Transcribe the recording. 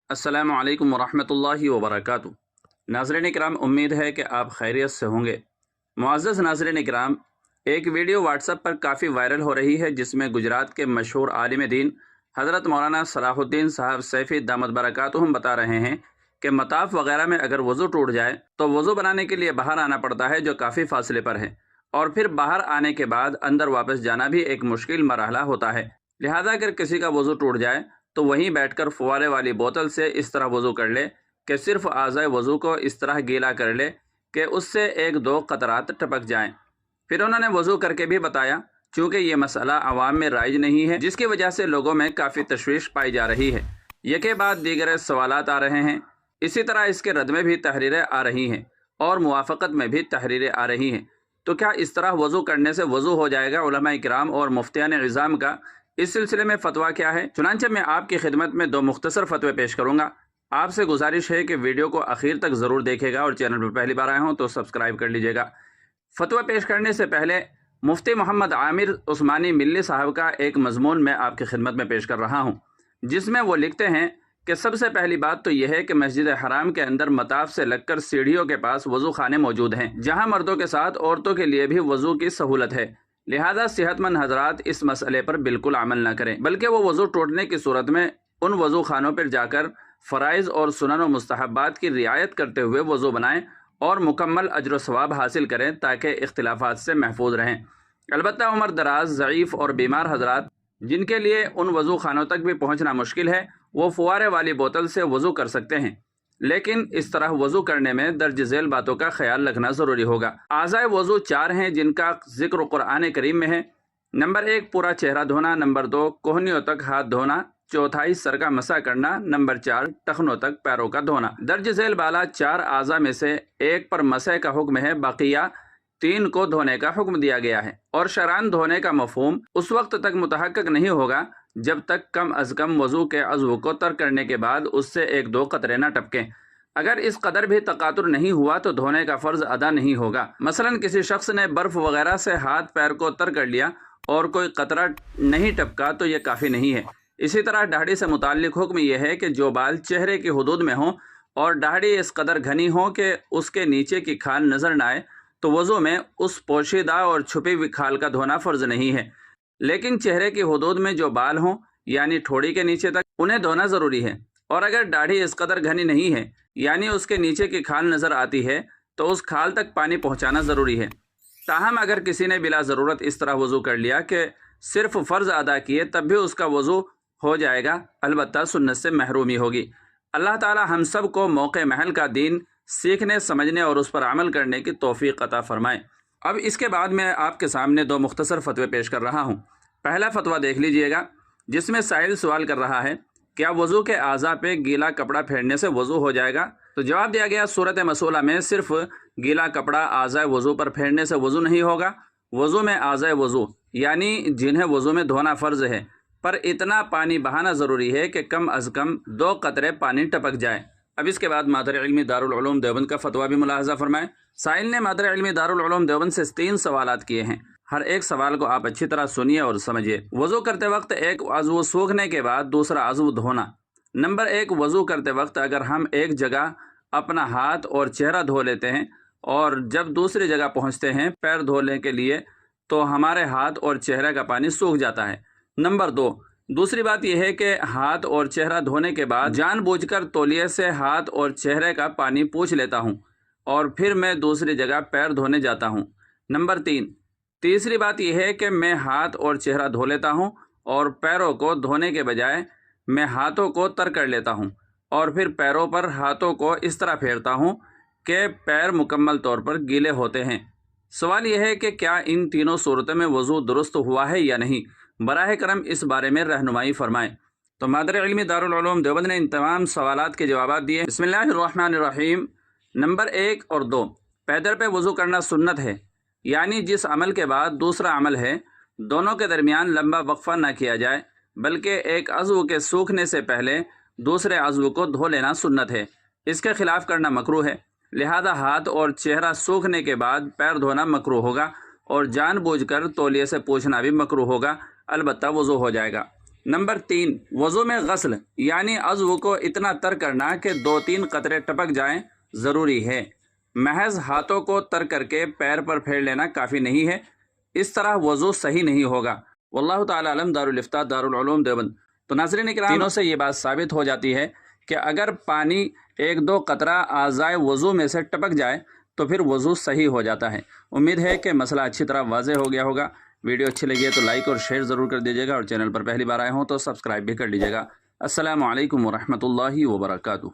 السلام علیکم ورحمۃ اللہ وبرکاتہ۔ ناظرین کرام، امید ہے کہ آپ خیریت سے ہوں گے۔ معزز ناظرین کرام، ایک ویڈیو واٹس ایپ پر کافی وائرل ہو رہی ہے جس میں گجرات کے مشہور عالم دین حضرت مولانا صلاح الدین صاحب سیفی دامت برکاتہم بتا رہے ہیں کہ مطاف وغیرہ میں اگر وضو ٹوٹ جائے تو وضو بنانے کے لیے باہر آنا پڑتا ہے، جو کافی فاصلے پر ہے، اور پھر باہر آنے کے بعد اندر واپس جانا بھی ایک مشکل مرحلہ ہوتا ہے۔ لہذا اگر کسی کا وضو ٹوٹ جائے تو وہیں بیٹھ کر فوارے والی بوتل سے اس طرح وضو کر لے کہ صرف اعضائے وضو کو اس طرح گیلا کر لے کہ اس سے ایک دو قطرات ٹپک جائیں۔ پھر انہوں نے وضو کر کے بھی بتایا، چونکہ یہ مسئلہ عوام میں رائج نہیں ہے، جس کی وجہ سے لوگوں میں کافی تشویش پائی جا رہی ہے۔ یکے بعد دیگر سوالات آ رہے ہیں، اسی طرح اس کے رد میں بھی تحریریں آ رہی ہیں اور موافقت میں بھی تحریریں آ رہی ہیں۔ تو کیا اس طرح وضو کرنے سے وضو ہو جائے گا؟ علماء کرام اور مفتیان عظام کا اس سلسلے میں فتویٰ کیا ہے؟ چنانچہ میں آپ کی خدمت میں دو مختصر فتوے پیش کروں گا۔ آپ سے گزارش ہے کہ ویڈیو کو آخر تک ضرور دیکھے گا، اور چینل پر پہلی بار آئے ہوں تو سبسکرائب کر لیجیے گا۔ فتویٰ پیش کرنے سے پہلے مفتی محمد عامر عثمانی ملی صاحب کا ایک مضمون میں آپ کی خدمت میں پیش کر رہا ہوں، جس میں وہ لکھتے ہیں کہ سب سے پہلی بات تو یہ ہے کہ مسجد حرام کے اندر مطاف سے لگ کر سیڑھیوں کے پاس وضو خانے موجود ہیں، جہاں مردوں کے ساتھ عورتوں کے لیے بھی وضو کی سہولت ہے۔ لہذا صحت مند حضرات اس مسئلے پر بالکل عمل نہ کریں، بلکہ وہ وضو ٹوٹنے کی صورت میں ان وضو خانوں پر جا کر فرائض اور سنن و مستحبات کی رعایت کرتے ہوئے وضو بنائیں اور مکمل اجر و ثواب حاصل کریں تاکہ اختلافات سے محفوظ رہیں۔ البتہ عمر دراز، ضعیف اور بیمار حضرات جن کے لیے ان وضو خانوں تک بھی پہنچنا مشکل ہے، وہ فوارے والی بوتل سے وضو کر سکتے ہیں، لیکن اس طرح وضو کرنے میں درج ذیل باتوں کا خیال رکھنا ضروری ہوگا۔ اعضائے وضو 4 ہیں جن کا ذکر قرآن کریم میں ہے۔ نمبر 1 پورا چہرہ دھونا، نمبر 2 کوہنیوں تک ہاتھ دھونا، چوتھائی سر کا مسح کرنا، نمبر 4 ٹخنوں تک پیروں کا دھونا۔ درج ذیل بالا 4 اعضاء میں سے ایک پر مسح کا حکم ہے، بقیہ 3 کو دھونے کا حکم دیا گیا ہے، اور شرعاً دھونے کا مفہوم اس وقت تک متحقق نہیں ہوگا جب تک کم از کم وضو کے عضو کو ترک کرنے کے بعد اس سے 1-2 قطرے نہ ٹپکیں۔ اگر اس قدر بھی تقاطر نہیں ہوا تو دھونے کا فرض ادا نہیں ہوگا۔ مثلا کسی شخص نے برف وغیرہ سے ہاتھ پیر کو تر کر لیا اور کوئی قطرہ نہیں ٹپکا تو یہ کافی نہیں ہے۔ اسی طرح داڑھی سے متعلق حکم یہ ہے کہ جو بال چہرے کی حدود میں ہوں اور داڑھی اس قدر گھنی ہو کہ اس کے نیچے کی کھال نظر نہ آئے تو وضو میں اس پوشیدہ اور چھپی ہوئی کھال کا دھونا فرض نہیں ہے، لیکن چہرے کی حدود میں جو بال ہوں یعنی ٹھوڑی کے نیچے تک، انہیں دھونا ضروری ہے۔ اور اگر داڑھی اس قدر گھنی نہیں ہے یعنی اس کے نیچے کی کھال نظر آتی ہے تو اس کھال تک پانی پہنچانا ضروری ہے۔ تاہم اگر کسی نے بلا ضرورت اس طرح وضو کر لیا کہ صرف فرض ادا کیے تب بھی اس کا وضو ہو جائے گا، البتہ سنت سے محرومی ہوگی۔ اللہ تعالی ہم سب کو موقع محل کا دین سیکھنے، سمجھنے اور اس پر عمل کرنے کی توفیق عطا فرمائے۔ اب اس کے بعد میں آپ کے سامنے دو مختصر فتوے پیش کر رہا ہوں۔ پہلا فتویٰ دیکھ لیجئے گا، جس میں سائل سوال کر رہا ہے، کیا وضو کے اعضاء پہ گیلا کپڑا پھیرنے سے وضو ہو جائے گا؟ تو جواب دیا گیا، صورت مسئولہ میں صرف گیلا کپڑا اعضاء وضو پر پھیرنے سے وضو نہیں ہوگا۔ وضو میں اعضاء وضو یعنی جنہیں وضو میں دھونا فرض ہے پر اتنا پانی بہانا ضروری ہے کہ کم از کم 2 قطرے پانی ٹپک جائے۔ اب اس کے بعد مادر علمی دارالعلوم دیوبند کا فتویٰ بھی ملاحظہ فرمائیں۔ سائل نے مادر علمی دارالعلوم دیوبند سے 3 سوالات کیے ہیں، ہر ایک سوال کو آپ اچھی طرح سنیے اور سمجھیے۔ وضو کرتے وقت ایک عضو سوکھنے کے بعد دوسرا عضو دھونا۔ نمبر 1 وضو کرتے وقت اگر ہم ایک جگہ اپنا ہاتھ اور چہرہ دھو لیتے ہیں اور جب دوسری جگہ پہنچتے ہیں پیر دھونے کے لیے تو ہمارے ہاتھ اور چہرے کا پانی سوکھ جاتا ہے۔ نمبر 2 دوسری بات یہ ہے کہ ہاتھ اور چہرہ دھونے کے بعد جان بوجھ کر تولیے سے ہاتھ اور چہرے کا پانی پوچھ لیتا ہوں اور پھر میں دوسری جگہ پیر دھونے جاتا ہوں۔ نمبر 3 تیسری بات یہ ہے کہ میں ہاتھ اور چہرہ دھو لیتا ہوں اور پیروں کو دھونے کے بجائے میں ہاتھوں کو تر کر لیتا ہوں اور پھر پیروں پر ہاتھوں کو اس طرح پھیرتا ہوں کہ پیر مکمل طور پر گیلے ہوتے ہیں۔ سوال یہ ہے کہ کیا ان تینوں صورتوں میں وضو درست ہوا ہے یا نہیں؟ براہ کرم اس بارے میں رہنمائی فرمائیں۔ تو مادر علمی دارالعلوم دیوبند نے ان تمام سوالات کے جوابات دیے۔ بسم اللہ الرحمن الرحیم۔ نمبر 1 اور 2 پیدل پہ وضو کرنا سنت ہے، یعنی جس عمل کے بعد دوسرا عمل ہے دونوں کے درمیان لمبا وقفہ نہ کیا جائے، بلکہ ایک عضو کے سوکھنے سے پہلے دوسرے عضو کو دھو لینا سنت ہے۔ اس کے خلاف کرنا مکروہ ہے، لہذا ہاتھ اور چہرہ سوکھنے کے بعد پیر دھونا مکروہ ہوگا اور جان بوجھ کر تولیے سے پوچھنا بھی مکروہ ہوگا، البتہ وضو ہو جائے گا۔ نمبر 3، وضو میں غسل یعنی عضو کو اتنا تر کرنا کہ 2-3 قطرے ٹپک جائیں ضروری ہے۔ محض ہاتھوں کو تر کر کے پیر پر پھیر لینا کافی نہیں ہے، اس طرح وضو صحیح نہیں ہوگا۔ واللہ تعالی علم۔ دارالفتاء دارالعلوم دیوبند۔ تو ناظرین کرام، تینوں سے یہ بات ثابت ہو جاتی ہے کہ اگر پانی 1-2 قطرہ اعضائے وضو میں سے ٹپک جائے تو پھر وضو صحیح ہو جاتا ہے۔ امید ہے کہ مسئلہ اچھی طرح واضح ہو گیا ہوگا۔ ویڈیو اچھی لگی ہے تو لائک اور شیئر ضرور کر دیجیے گا، اور چینل پر پہلی بار آئے ہوں تو سبسکرائب بھی کر لیجیے گا۔ السلام علیکم ورحمۃ اللہ وبرکاتہ۔